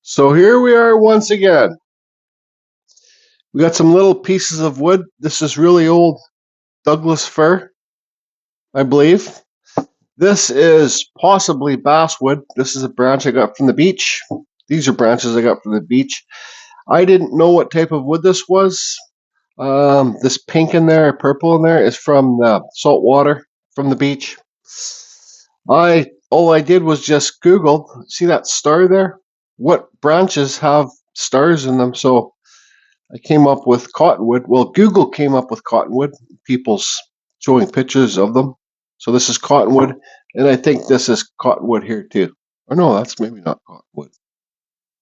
So here we are once again. We got some little pieces of wood. This is really old Douglas fir, I believe. This is possibly basswood. This is a branch I got from the beach. These are branches I got from the beach. I didn't know what type of wood this was. This pink in there, purple in there, is from the salt water from the beach. All I did was just Google. See that star there? What branches have stars in them? So I came up with cottonwood. Well, Google came up with cottonwood. People's showing pictures of them. So this is cottonwood, and I think this is cottonwood here too. Or no, that's maybe not cottonwood.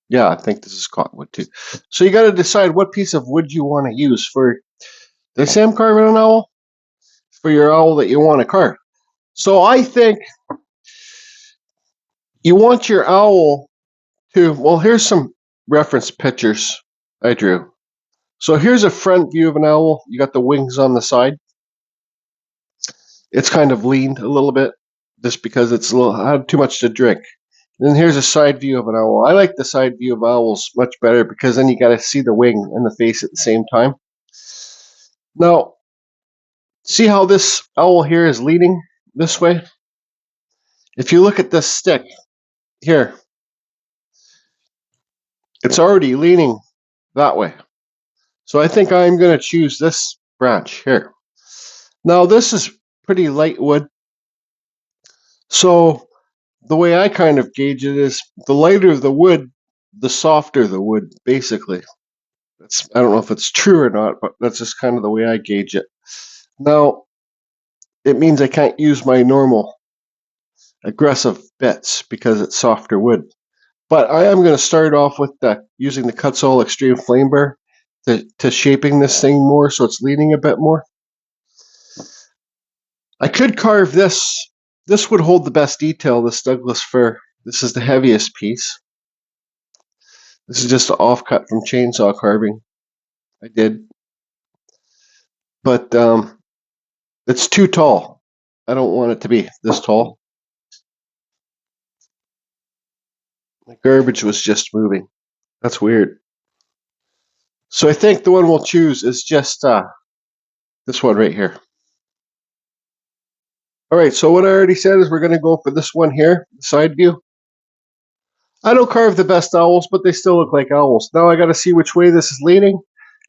Yeah, I think this is cottonwood too. So you got to decide what piece of wood you want to use for. Did I say I'm carving an owl? For your owl that you want to carve. So I think you want your owl to. Well, here's some reference pictures I drew. So here's a front view of an owl. You got the wings on the side. It's kind of leaned a little bit just because it's had too much to drink. And then here's a side view of an owl. I like the side view of owls much better because then you got to see the wing and the face at the same time. Now, see how this owl here is leaning this way? If you look at this stick here, it's already leaning that way. So I think I'm going to choose this branch here. Now, this is pretty light wood. So the way I kind of gauge it is the lighter the wood, the softer the wood, basically. I don't know if it's true or not, but that's just kind of the way I gauge it. Now, it means I can't use my normal aggressive bits because it's softer wood. But I am going to start off with using the Kutzall Extreme Flame Burr to shaping this thing more so it's leaning a bit more. I could carve this. This would hold the best detail, this Douglas fir. This is the heaviest piece. This is just an offcut from chainsaw carving I did. But it's too tall. I don't want it to be this tall. The garbage was just moving. That's weird. So I think the one we'll choose is just this one right here. All right, so what I already said is we're going to go for this one here, the side view. I don't carve the best owls, but they still look like owls. Now I got to see which way this is leaning.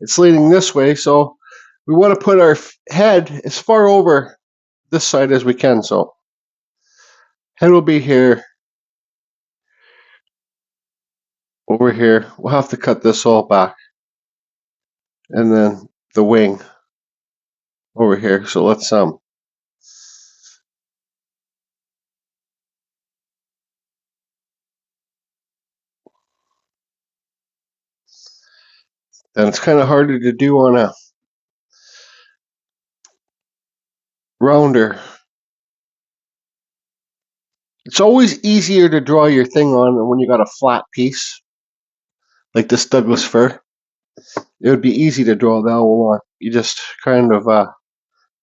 It's leaning this way, so we want to put our head as far over this side as we can. So head will be here, over here. We'll have to cut this all back. And then the wing over here. So let's and it's kind of harder to do on a rounder. It's always easier to draw your thing on when you got a flat piece like this Douglas fir. It would be easy to draw the owl on. You just kind of go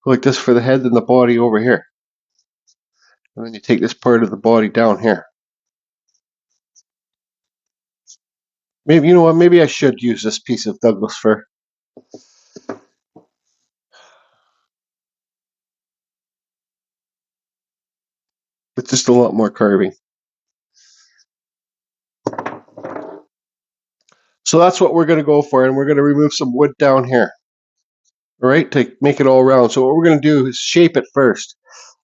like this for the head and the body over here. And then you take this part of the body down here. Maybe, you know what, maybe I should use this piece of Douglas fir. With just a lot more carving. So that's what we're going to go for, and we're going to remove some wood down here. All right, to make it all round. So what we're going to do is shape it first.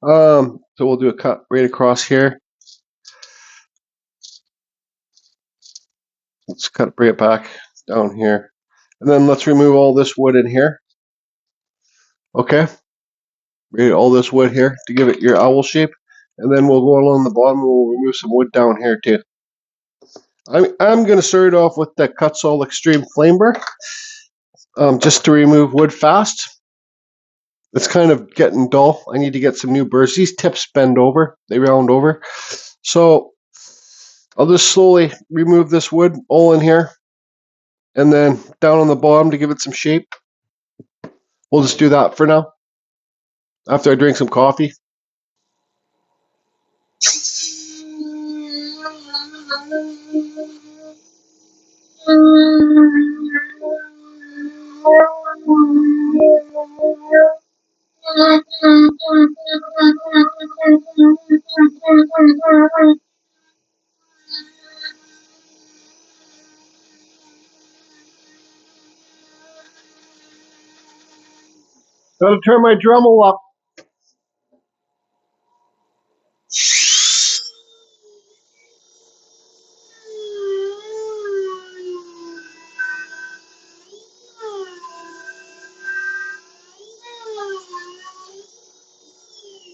So we'll do a cut right across here. Let's bring it back down here. And then let's remove all this wood in here. Okay. All this wood here to give it your owl shape. And then we'll go along the bottom and we'll remove some wood down here too. I'm going to start off with the Kutzall Extreme Flame Burr. Just to remove wood fast. It's kind of getting dull. I need to get some new burrs. These tips bend over. They round over. So I'll just slowly remove this wood all in here. And then down on the bottom to give it some shape. We'll just do that for now. After I drink some coffee. Gotta turn my Dremel up.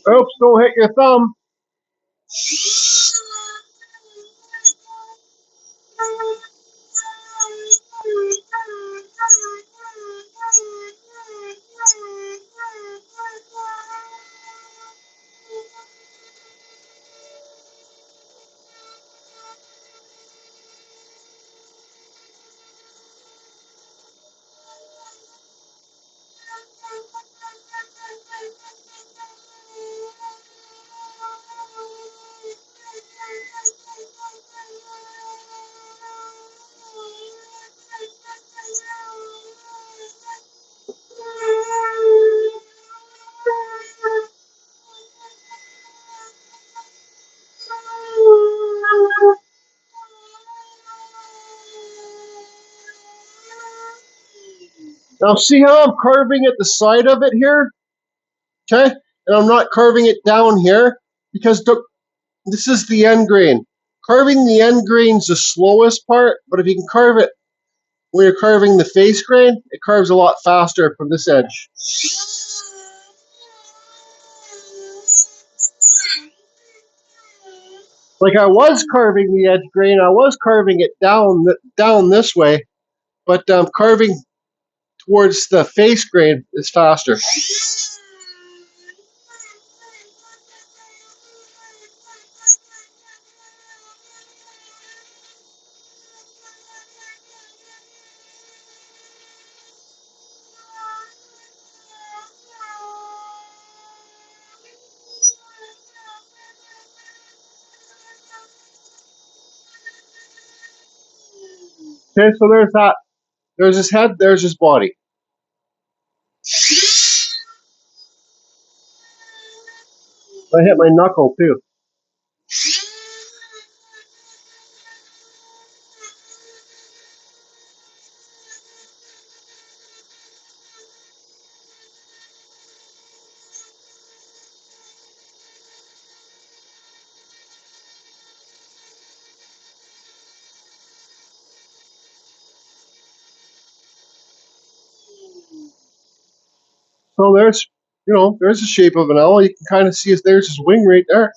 Oops, don't hit your thumb. Now see how I'm carving at the side of it here? Okay? And I'm not carving it down here because this is the end grain. Carving the end grain's the slowest part, but if you can carve it when you're carving the face grain, it carves a lot faster from this edge. Like I was carving the edge grain, I was carving it down this way, but carving towards the face grain is faster. Okay, so there's that. There's his head, there's his body. I hit my knuckle too. So there's, there's the shape of an owl. You can kind of see there's his wing right there.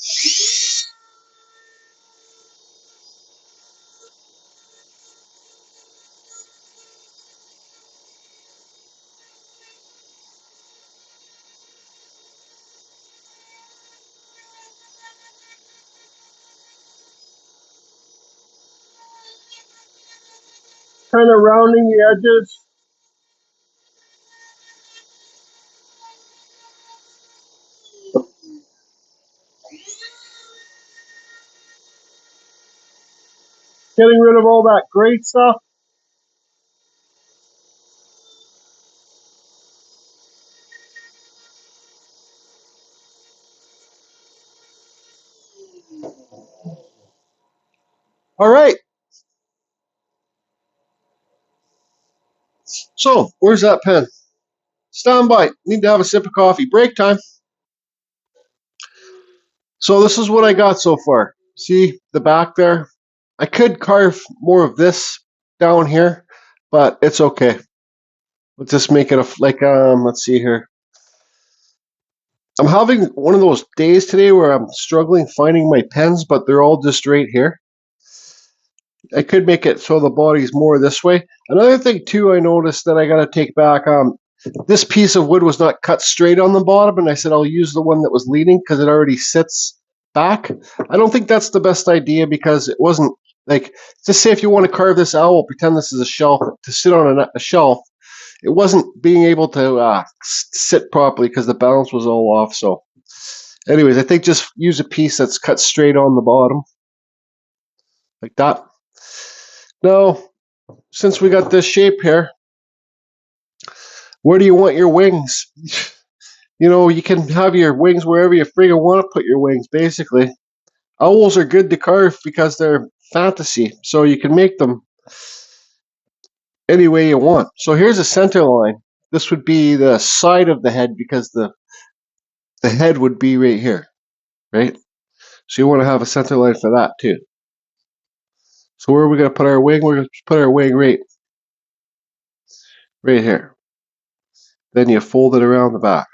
Kind of rounding the edges. Getting rid of all that gray stuff. All right. So, where's that pen? Stand by. Need to have a sip of coffee. Break time. So this is what I got so far. See the back there? I could carve more of this down here, but it's okay. Let's just make it let's see here. I'm having one of those days today where I'm struggling finding my pens, but they're all just right here. I could make it so the body's more this way. Another thing too, I noticed that I got to take back. This piece of wood was not cut straight on the bottom, and I said I'll use the one that was leaning because it already sits back. I don't think that's the best idea because it wasn't like, just say if you want to carve this owl, pretend this is a shelf to sit on a shelf. It wasn't being able to sit properly because the balance was all off. So, anyways, I think just use a piece that's cut straight on the bottom, like that. Now, since we got this shape here, where do you want your wings? You know, you can have your wings wherever you friggin' want to put your wings, basically. Owls are good to carve because they're fantasy, so you can make them any way you want. So here's a center line. This would be the side of the head because the head would be right here, right? So you want to have a center line for that too. So where are we going to put our wing? We're going to put our wing right here. Then you fold it around the back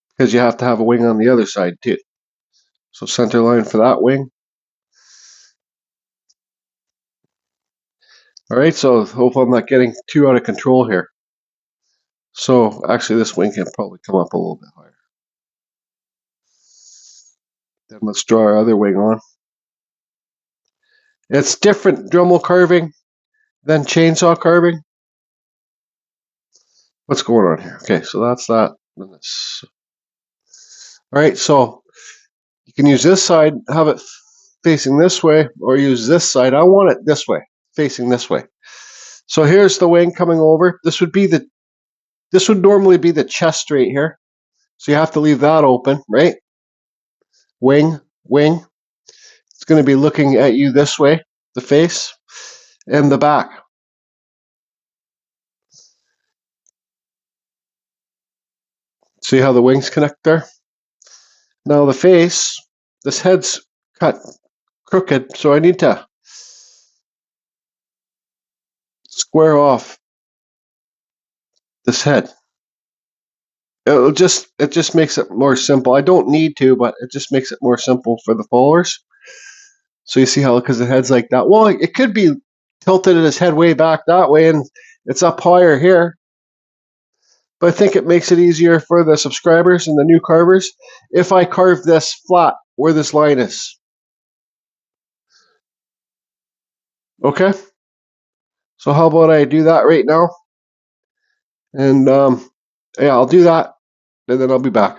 because you have to have a wing on the other side too. So center line for that wing. All right, so hope I'm not getting too out of control here. So actually this wing can probably come up a little bit higher. Then let's draw our other wing on. It's different Dremel carving than chainsaw carving. What's going on here? Okay, so that's that. All right, so you can use this side, have it facing this way, or use this side. I want it this way, facing this way. So here's the wing coming over. This would normally be the chest right here. So you have to leave that open, right? Wing. It's going to be looking at you this way, the face, and the back. See how the wings connect there? Now the face, this head's cut crooked, so I need to square off this head. It just makes it more simple. I don't need to, but it just makes it more simple for the followers. So you see how, because the head's like that. Well, it could be tilted his head way back that way, and it's up higher here. But I think it makes it easier for the subscribers and the new carvers if I carve this flat where this line is. Okay? So how about I do that right now? And yeah, I'll do that, and then I'll be back.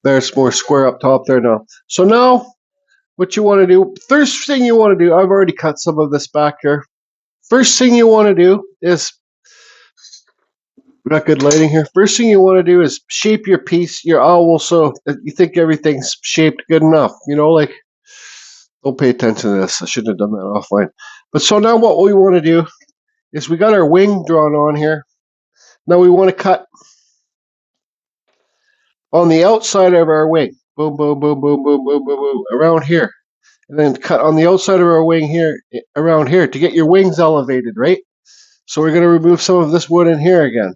There's more square up top there now. So now, what you want to do, first thing you want to do, I've already cut some of this back here. First thing you want to do is, we got good lighting here. First thing you want to do is shape your piece, your owl, so that you think everything's shaped good enough. You know, like, don't pay attention to this. I shouldn't have done that offline. But so now what we want to do is we got our wing drawn on here. Now we want to cut on the outside of our wing. Boom, boom, boom, boom, boom, boom, boom, boom, around here. And then cut on the outside of our wing here, around here, to get your wings elevated, right? So we're going to remove some of this wood in here again.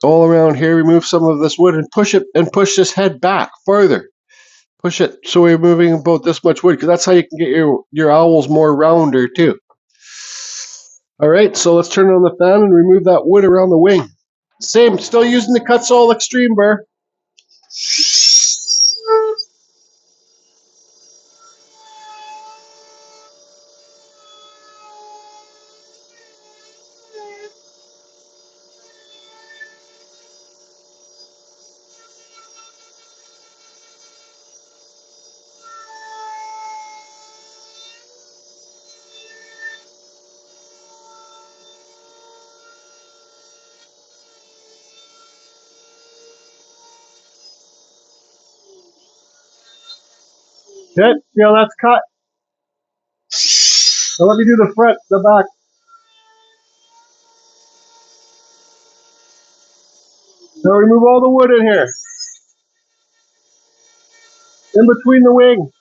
All around here, remove some of this wood and push it, and push this head back further. Push it so we're moving about this much wood, because that's how you can get your owls more rounder too. All right, so let's turn on the fan and remove that wood around the wing. Same, still using the Kutzall Extreme Burr. Good, see how that's cut? So let me do the front, the back. Now remove all the wood in here, in between the wings.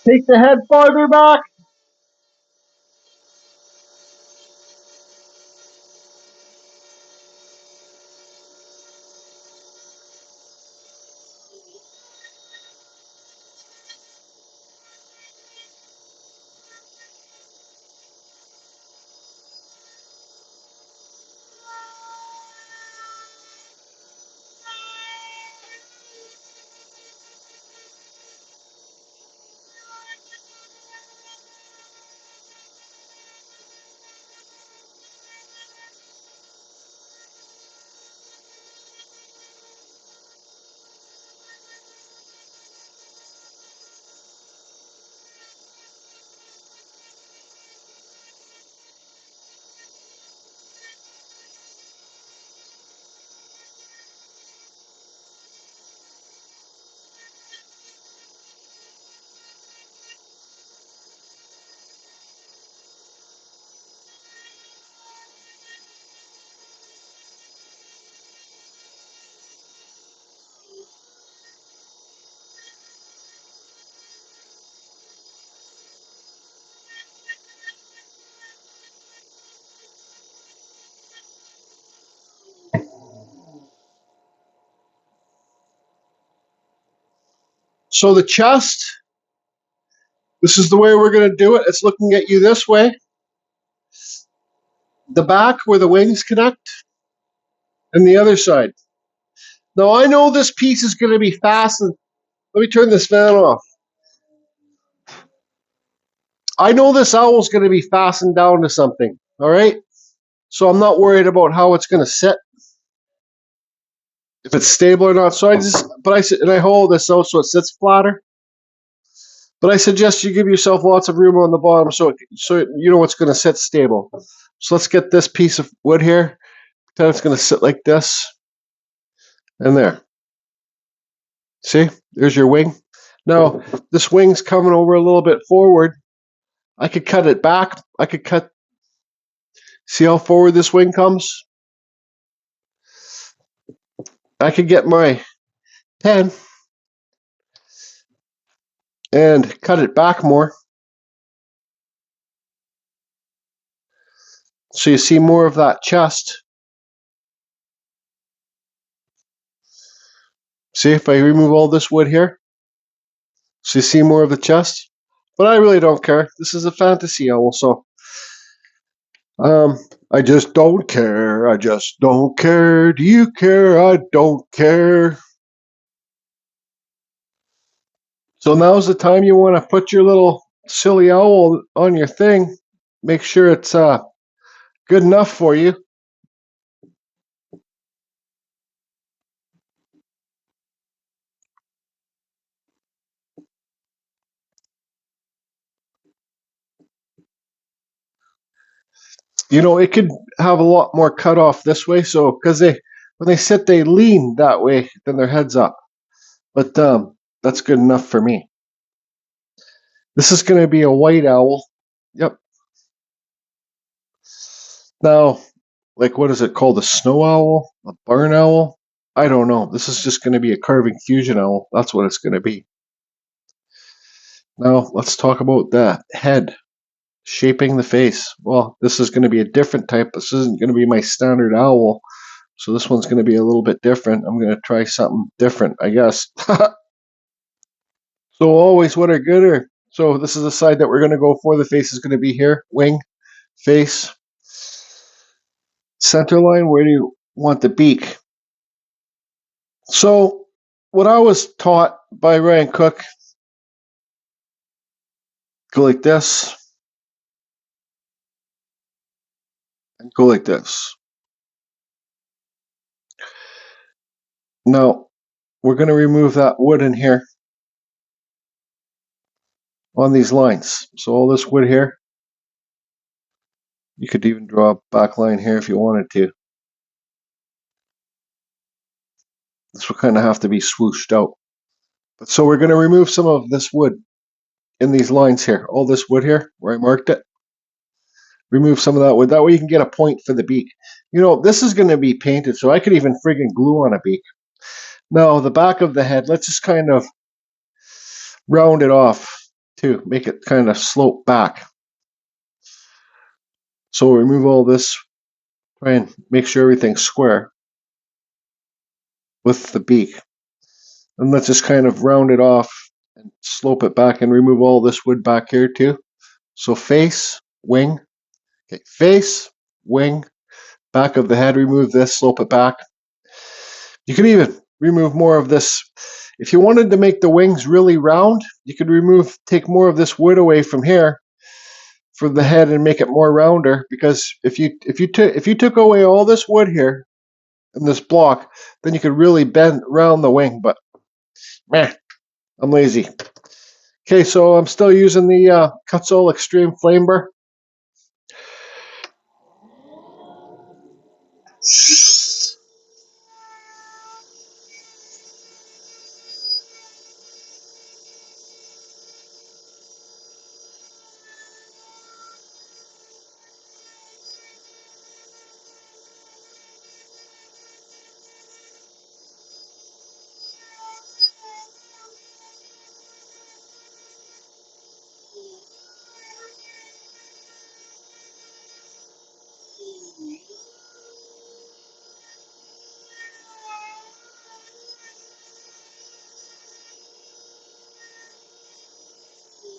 Take the head farther back. So the chest, this is the way we're going to do it. It's looking at you this way. The back where the wings connect, and the other side. Now I know this piece is going to be fastened. Let me turn this fan off. I know this owl is going to be fastened down to something. All right. So I'm not worried about how it's going to sit, if it's stable or not. So I hold this out so it sits flatter. But I suggest you give yourself lots of room on the bottom so you know it's going to sit stable. So let's get this piece of wood here. Then it's going to sit like this and there. See, there's your wing. Now this wing's coming over a little bit forward. I could cut it back. See how forward this wing comes? I could get my pen and cut it back more. So you see more of that chest. See if I remove all this wood here? So you see more of the chest? But I really don't care. This is a fantasy owl, so I just don't care. I just don't care. Do you care? I don't care. So now's the time you want to put your little silly owl on your thing. Make sure it's good enough for you. You know, it could have a lot more cut off this way, so because when they sit, they lean that way, then their head's up. But that's good enough for me. This is going to be a white owl. Yep. Now, like, what is it called? A snow owl? A barn owl? I don't know. This is just going to be a carving fusion owl. That's what it's going to be. Now, let's talk about that head. Shaping the face. Well, this is going to be a different type. This isn't going to be my standard owl. So this one's going to be a little bit different. I'm going to try something different, I guess. So always what are gooder. So this is the side that we're going to go for. The face is going to be here. Wing, face, center line. Where do you want the beak? So what I was taught by Ryan Cook, go like this and go like this. Now we're going to remove that wood in here on these lines. So all this wood here, you could even draw a back line here if you wanted to. This will kind of have to be swooshed out. But so we're going to remove some of this wood in these lines here. All this wood here where I marked it. Remove some of that wood. That way you can get a point for the beak. You know, this is going to be painted, so I could even friggin' glue on a beak. Now, the back of the head, let's just kind of round it off to make it kind of slope back. So we'll remove all this, try and make sure everything's square with the beak. And let's just kind of round it off and slope it back and remove all this wood back here too. So face, wing, okay, face, wing, back of the head, remove this, slope it back. You could even remove more of this. If you wanted to make the wings really round, you could take more of this wood away from here for the head and make it more rounder. Because if you took away all this wood here in this block, then you could really bend round the wing. But meh, I'm lazy. Okay, so I'm still using the Kutzall Extreme Flame Burr.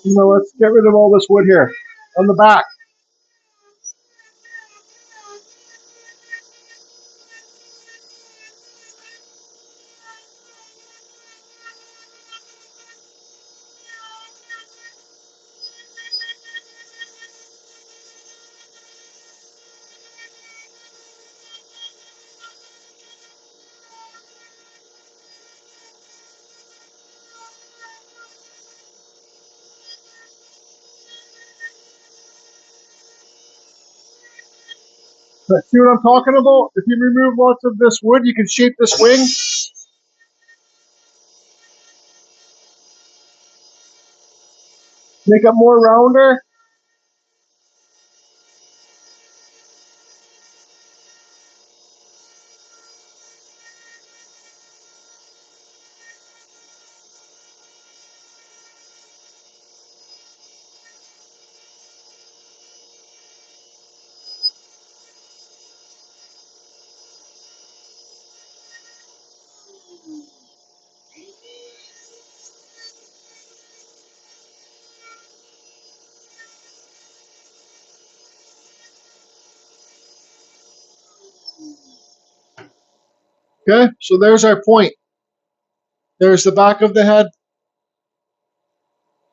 Now let's get rid of all this wood here on the back. But see what I'm talking about? If you remove lots of this wood, you can shape this wing. Make it more rounder. Okay, so there's our point. There's the back of the head.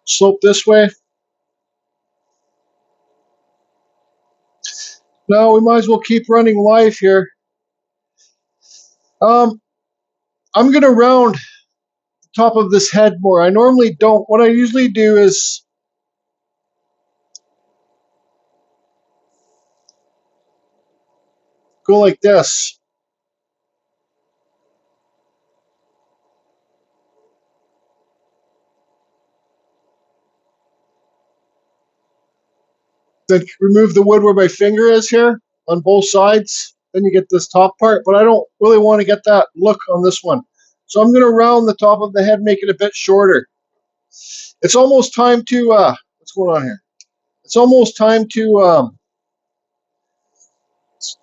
Slope this way. Now we might as well keep running live here. I'm going to round the top of this head more. I normally don't. What I usually do is go like this. Then remove the wood where my finger is here on both sides. Then you get this top part, but I don't really want to get that look on this one. So I'm going to round the top of the head, make it a bit shorter. It's almost time to, what's going on here? It's almost time to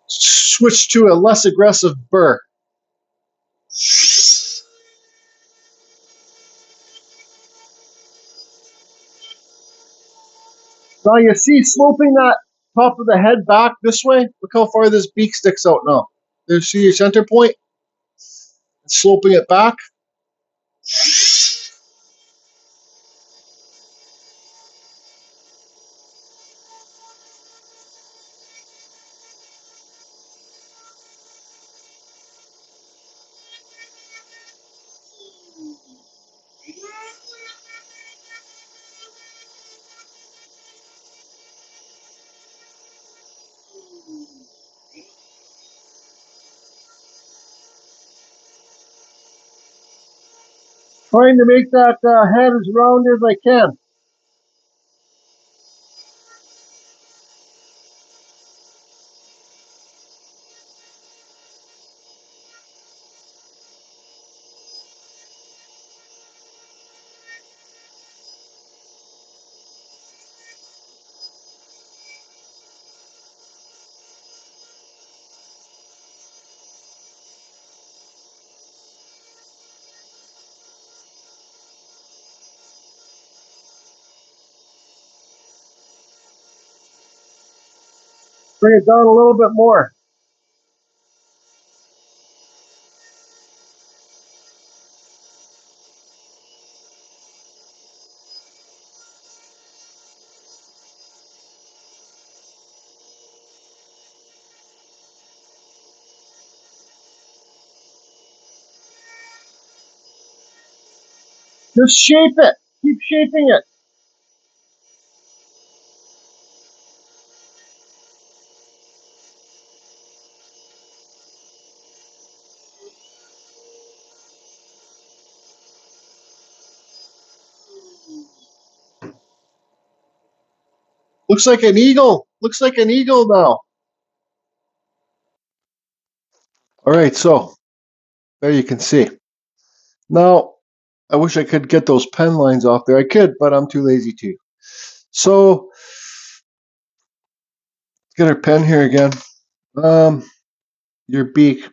switch to a less aggressive burr. Now you see sloping that top of the head back this way. Look how far this beak sticks out now. You see your center point? It's sloping it back. Trying to make that head as round as I can. Bring it down a little bit more. Just shape it. Keep shaping it. Looks like an eagle. Looks like an eagle now. All right, so there you can see. Now, I wish I could get those pen lines off there. I could, but I'm too lazy to. So, let's get our pen here again. Your beak.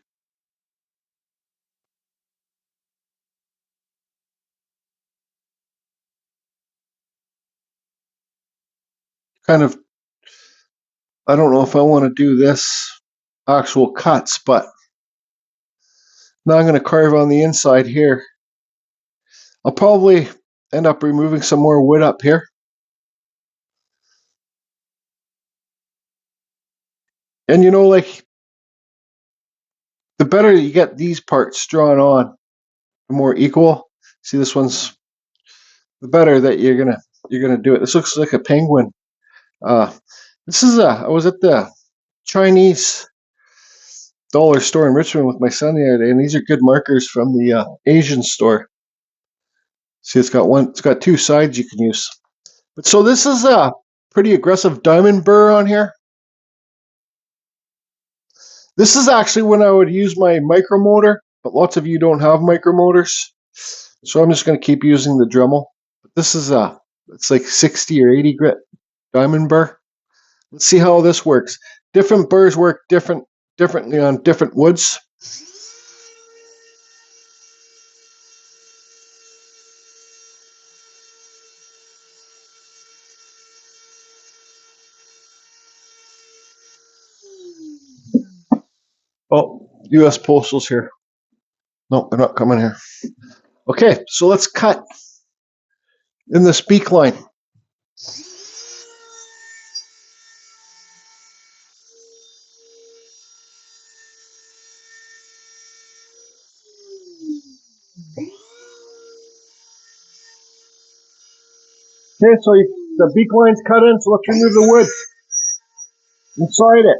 kind of, I don't know if I want to do this actual cuts, but now I'm going to carve on the inside here. I'll probably end up removing some more wood up here. And you know, like, the better you get these parts drawn on, the more equal. See, this one's the better that you're gonna do it. This looks like a penguin. Uh, this is I was at the Chinese dollar store in Richmond with my son the other day, and these are good markers from the Asian store. See, it's got two sides you can use. But so this is a pretty aggressive diamond burr on here. This is actually when I would use my micromotor, but lots of you don't have micromotors. So I'm just going to keep using the Dremel. This is it's like 60 or 80 grit diamond burr. Let's see how this works. Different burrs work differently on different woods. Oh, U.S. Postal's here. No, they're not coming here. Okay, so let's cut in this beak line. Okay, so the beak line's cut in, so let's remove the wood inside it.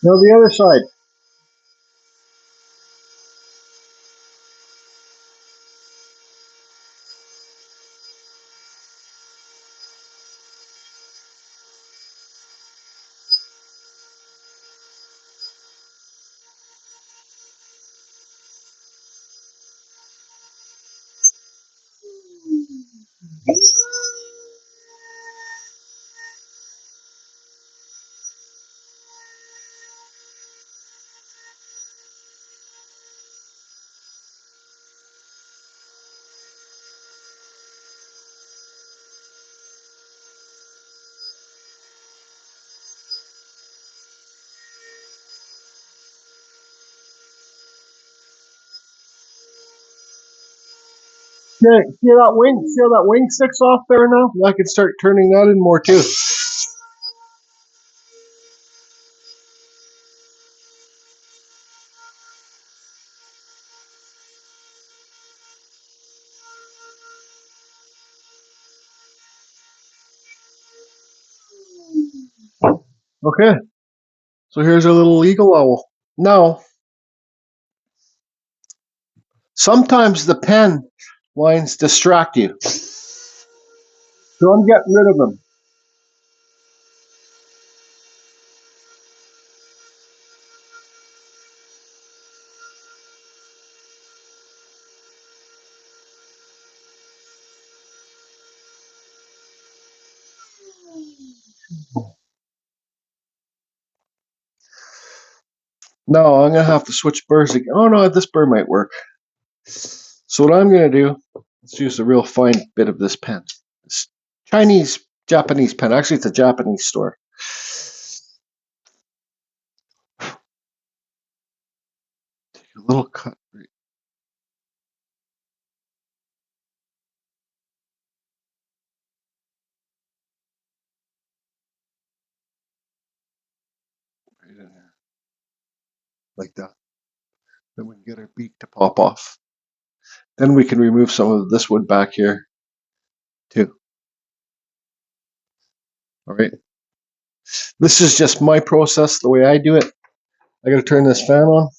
Now the other side. Okay, see that wing? See how that wing sticks off there now? I can start turning that in more too. Okay, so here's our little eagle owl. Now, sometimes the pen lines distract you, so I'm getting rid of them. No, I'm gonna have to switch burrs again. Oh no, this burr might work. So what I'm gonna do, let's use a real fine bit of this pen. It's Chinese, Japanese pen. Actually, it's a Japanese store. Take a little cut right in here, like that. Then we can get our beak to pop off. Then we can remove some of this wood back here too. All right. This is just my process, the way I do it. I gotta turn this fan on.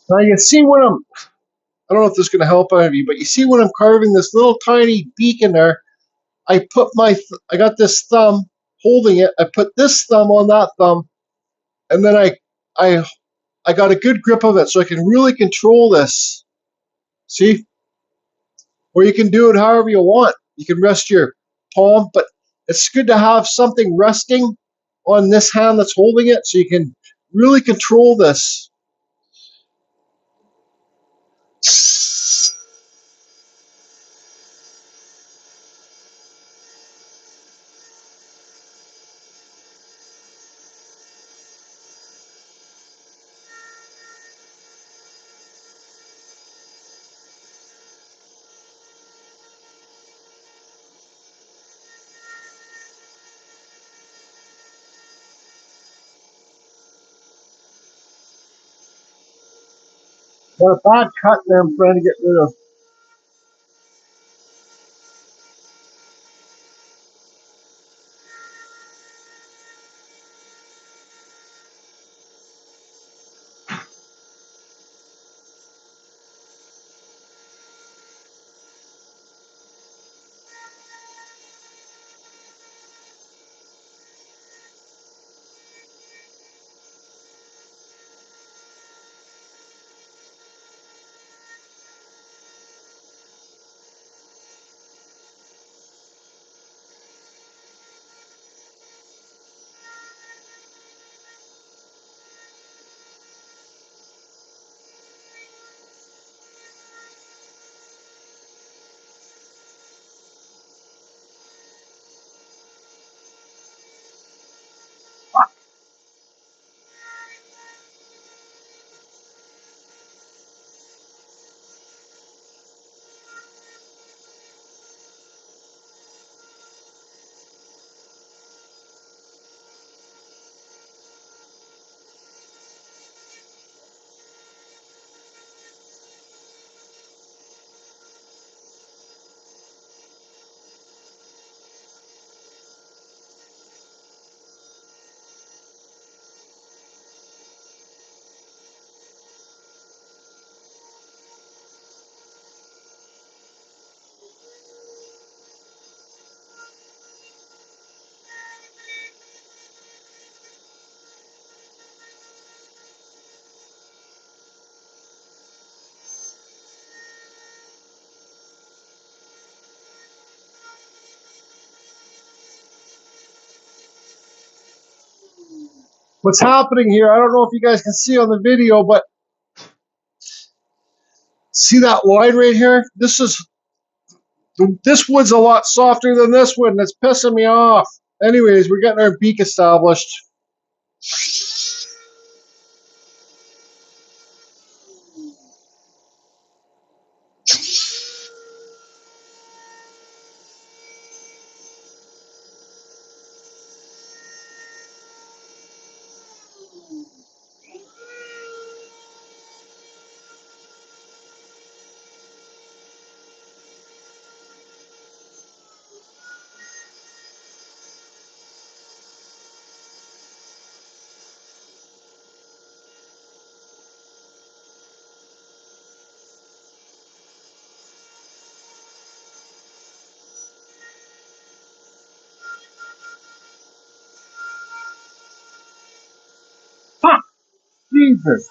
Now you see when I don't know if this is going to help any of you, but you see when I'm carving this little tiny beak in there, I got this thumb holding it. I put this thumb on that thumb, and then I, I got a good grip of it so I can really control this. See? Or you can do it however you want. You can rest your palm, but it's good to have something resting on this hand that's holding it so you can really control this. Got a bad cut there I'm trying to get rid of. What's happening here, I don't know if you guys can see on the video, but see that line right here? This wood's a lot softer than this wood, and it's pissing me off. Anyways, we're getting our beak established. Ha! Jesus.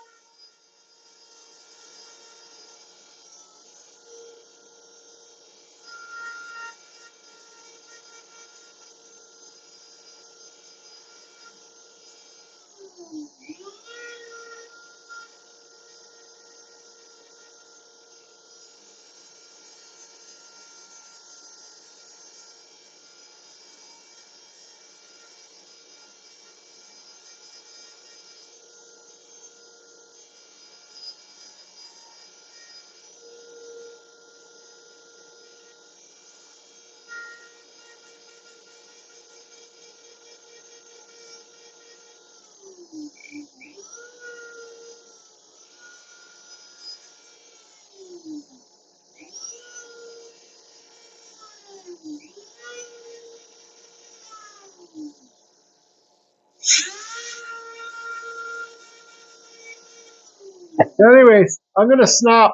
Anyways, I'm gonna snap.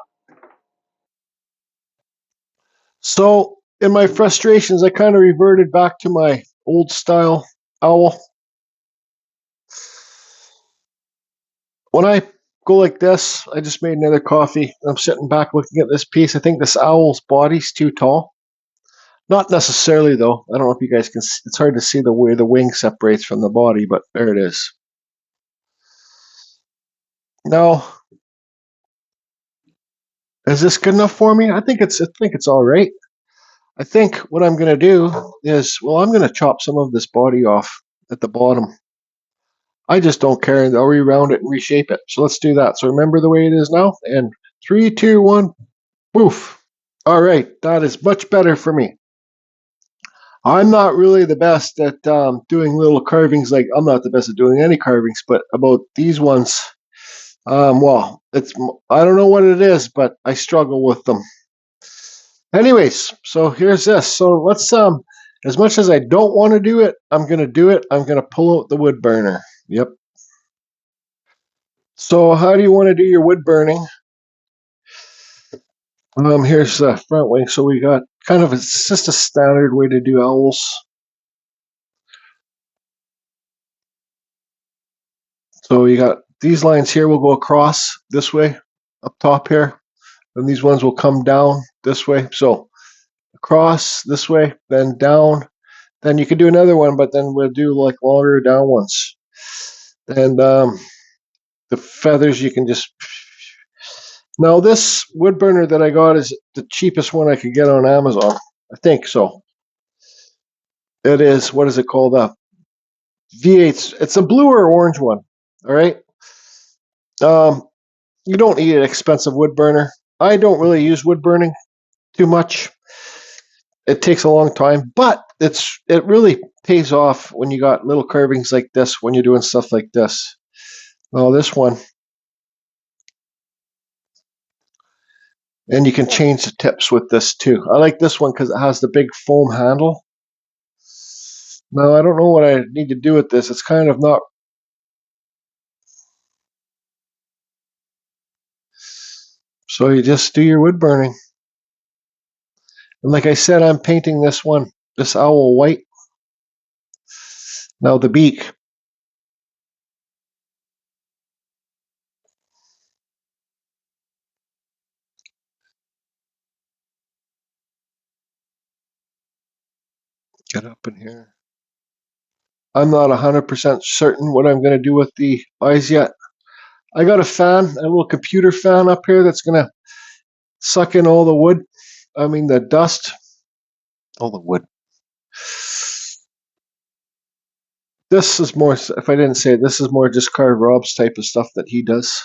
So in my frustrations, I kind of reverted back to my old style owl. When I go like this, I just made another coffee. I'm sitting back looking at this piece. I think this owl's body's too tall. Not necessarily though. I don't know if you guys can see. It's hard to see the way the wing separates from the body, but there it is. Now, is this good enough for me? I think it's all right. I think what I'm going to do is, well, I'm going to chop some of this body off at the bottom. I just don't care. I'll reround it and reshape it. So let's do that. So remember the way it is now. And 3, 2, 1, poof. All right, that is much better for me. I'm not really the best at doing little carvings. Like I'm not the best at doing any carvings, but about these ones, well, I don't know what it is, but I struggle with them. Anyways, so here's this. So let's as much as I don't want to do it, I'm gonna do it. I'm gonna pull out the wood burner. Yep. So how do you want to do your wood burning? Here's the front wing. So we got kind of it's just a standard way to do owls. So you got these lines here will go across this way up top here, and these ones will come down this way. So across this way, then down. Then you could do another one, but then we'll do like longer down ones. And the feathers you can just. Now this wood burner that I got is the cheapest one I could get on Amazon. I think so. It is. What is it called? V8. It's a blue or orange one. All right. You don't need an expensive wood burner. I don't really use wood burning too much. It takes a long time, but it really pays off when you got little carvings like this, when you're doing stuff like this. Well, this one, and you can change the tips with this too. I like this one because it has the big foam handle. Now, I don't know what I need to do with this. It's kind of not. So you just do your wood burning. And like I said, I'm painting this one, this owl white. Now the beak. Get up in here. I'm not 100% certain what I'm going to do with the eyes yet. I got a fan, a little computer fan up here that's going to suck in all the wood. I mean the dust. All the wood. This is more, if I didn't say it, this is more just Carve Rob's type of stuff that he does.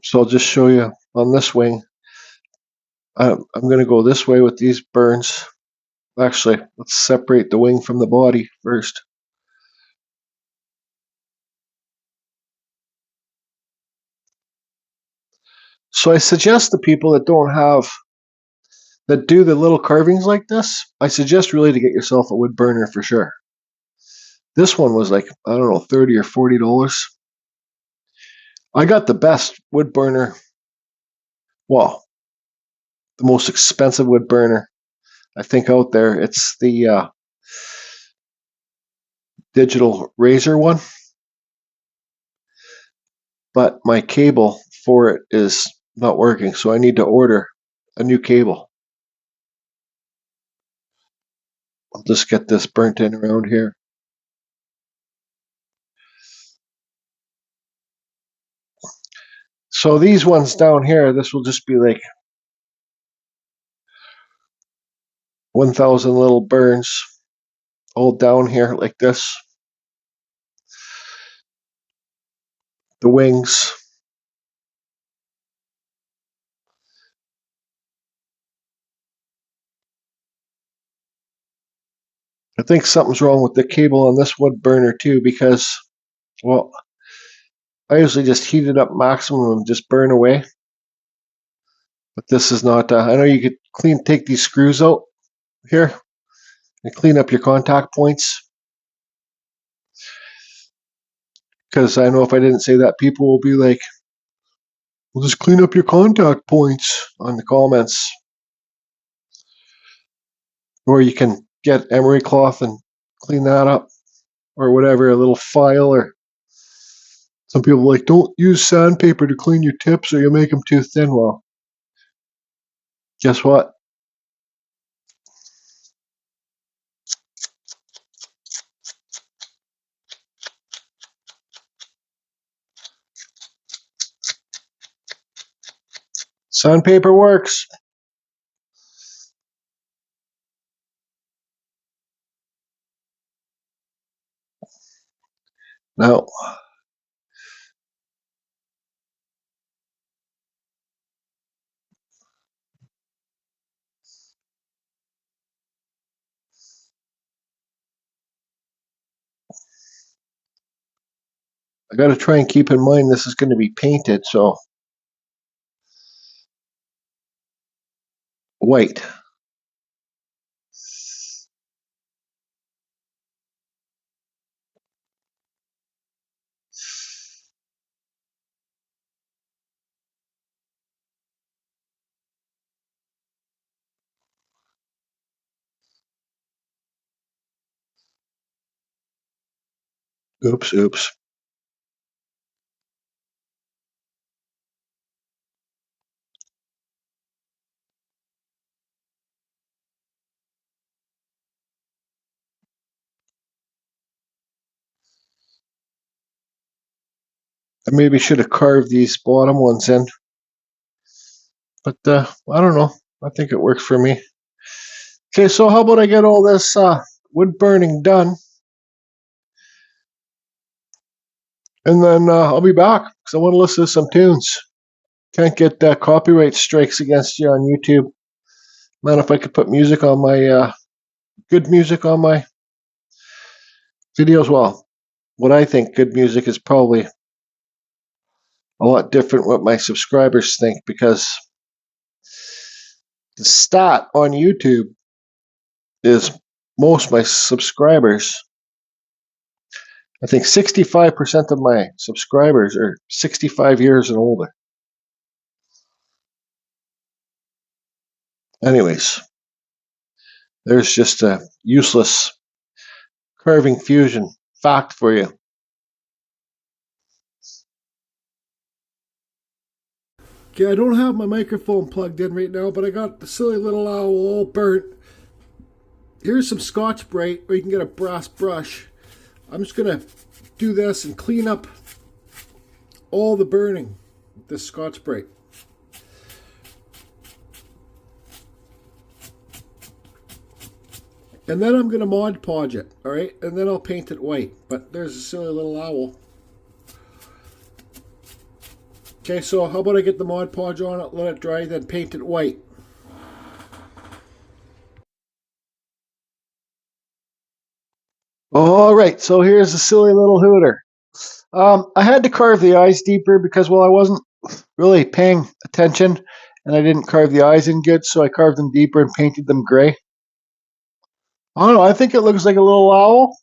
So I'll just show you on this wing. I'm going to go this way with these burns. Actually, let's separate the wing from the body first. So I suggest to people that that do the little carvings like this, I suggest really to get yourself a wood burner for sure. This one was like, I don't know, $30 or $40. I got the best wood burner. Well, the most expensive wood burner I think out there. It's the digital razor one. But my cable for it is not working, so I need to order a new cable. I'll just get this burnt in around here. So these ones down here, this will just be like 1,000 little burns all down here like this. The wings. I think something's wrong with the cable on this wood burner too because, well, I usually just heat it up maximum and just burn away. But this is not, I know you could take these screws out here and clean up your contact points. Because I know if I didn't say that, people will be like, well, just clean up your contact points on the comments. Or you can get emery cloth and clean that up. Or whatever, a little file. Or some people are like, don't use sandpaper to clean your tips or you'll make them too thin. Well, guess what? Sandpaper works. Now, I got to try and keep in mind this is going to be painted, so white. Oops. I maybe should have carved these bottom ones in, but I don't know. I think it works for me. Okay, so how about I get all this wood burning done, and then I'll be back because I want to listen to some tunes. Can't get copyright strikes against you on YouTube. Man, if I could put music on my good music on my videos, well, what I think good music is probably a lot different what my subscribers think, because the stat on YouTube is most of my subscribers, I think 65% of my subscribers are 65 years and older. Anyways, there's just a useless carving fusion fact for you. Okay, I don't have my microphone plugged in right now, but I got the silly little owl all burnt. Here's some Scotch-Brite, or you can get a brass brush. I'm just going to do this and clean up all the burning with this Scotch-Brite. And then I'm going to Mod Podge it, alright? And then I'll paint it white. But there's a silly little owl. Okay, so how about I get the Mod Podge on it, let it dry, then paint it white. Alright, so here's a silly little hooter. I had to carve the eyes deeper because, well, I wasn't really paying attention and I didn't carve the eyes in good, so I carved them deeper and painted them gray. I don't know, I think it looks like a little owl.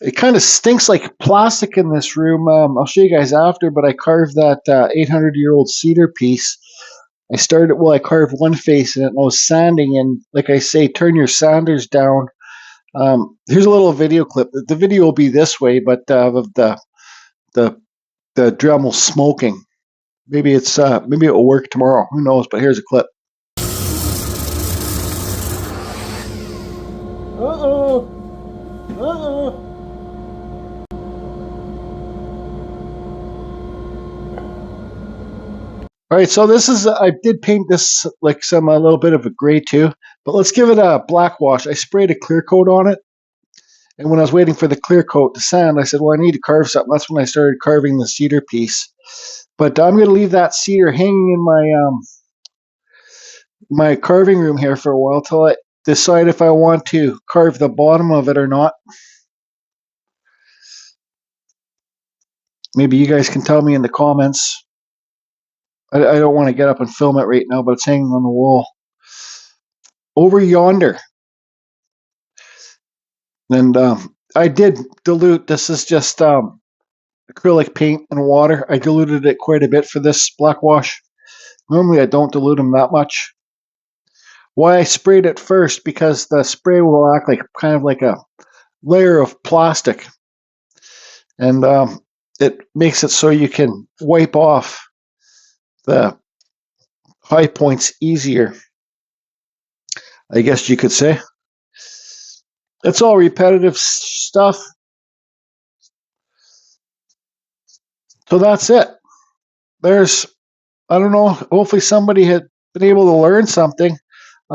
It kind of stinks like plastic in this room. I'll show you guys after, but I carved that 800-year-old cedar piece. I carved one face in it and I was sanding, and like I say, turn your sanders down. Here's a little video clip. The video will be this way, but of the Dremel smoking. Maybe it will work tomorrow. Who knows? But here's a clip. All right, so this is, I did paint this like a little bit of a gray too, but let's give it a black wash. I sprayed a clear coat on it, and when I was waiting for the clear coat to sand, I said, well, I need to carve something. That's when I started carving the cedar piece. But I'm going to leave that cedar hanging in my carving room here for a while till I decide if I want to carve the bottom of it or not. Maybe you guys can tell me in the comments. I don't want to get up and film it right now, but it's hanging on the wall over yonder. And I did dilute. This is just acrylic paint and water. I diluted it quite a bit for this black wash. Normally I don't dilute them that much. Why I sprayed it first, because the spray will act like kind of like a layer of plastic, and it makes it so you can wipe off the high points easier, I guess you could say. It's all repetitive stuff. So that's it. There's, I don't know, hopefully somebody had been able to learn something.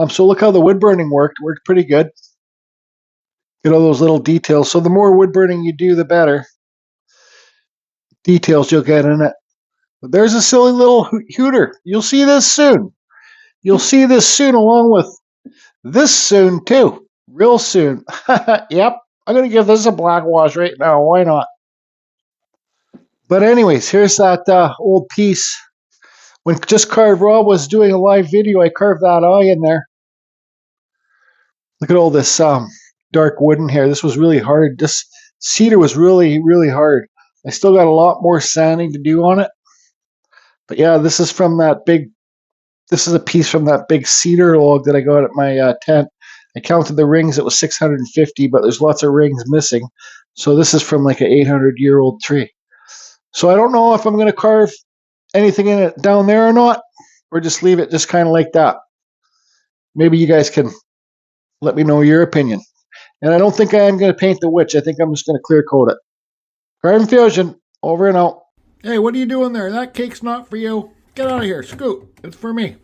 So look how the wood burning worked. Worked pretty good. Get all those little details. So the more wood burning you do, the better details you'll get in it. But there's a silly little hooter. You'll see this soon. You'll see this soon, along with this soon too. Real soon. Yep. I'm going to give this a black wash right now. Why not? But anyways, here's that old piece. When Just Carve Rob was doing a live video, I carved that eye in there. Look at all this dark wood in here. This was really hard. This cedar was really, really hard. I still got a lot more sanding to do on it. But yeah, this is from that big, this is a piece from that big cedar log that I got at my tent. I counted the rings. It was 650, but there's lots of rings missing. So this is from like an 800-year-old tree. So I don't know if I'm going to carve anything in it down there or not, or just leave it just kind of like that. Maybe you guys can let me know your opinion. And I don't think I am going to paint the witch. I think I'm just going to clear coat it. Carve Fusion, over and out. Hey, what are you doing there? That cake's not for you. Get out of here. Scoot. It's for me.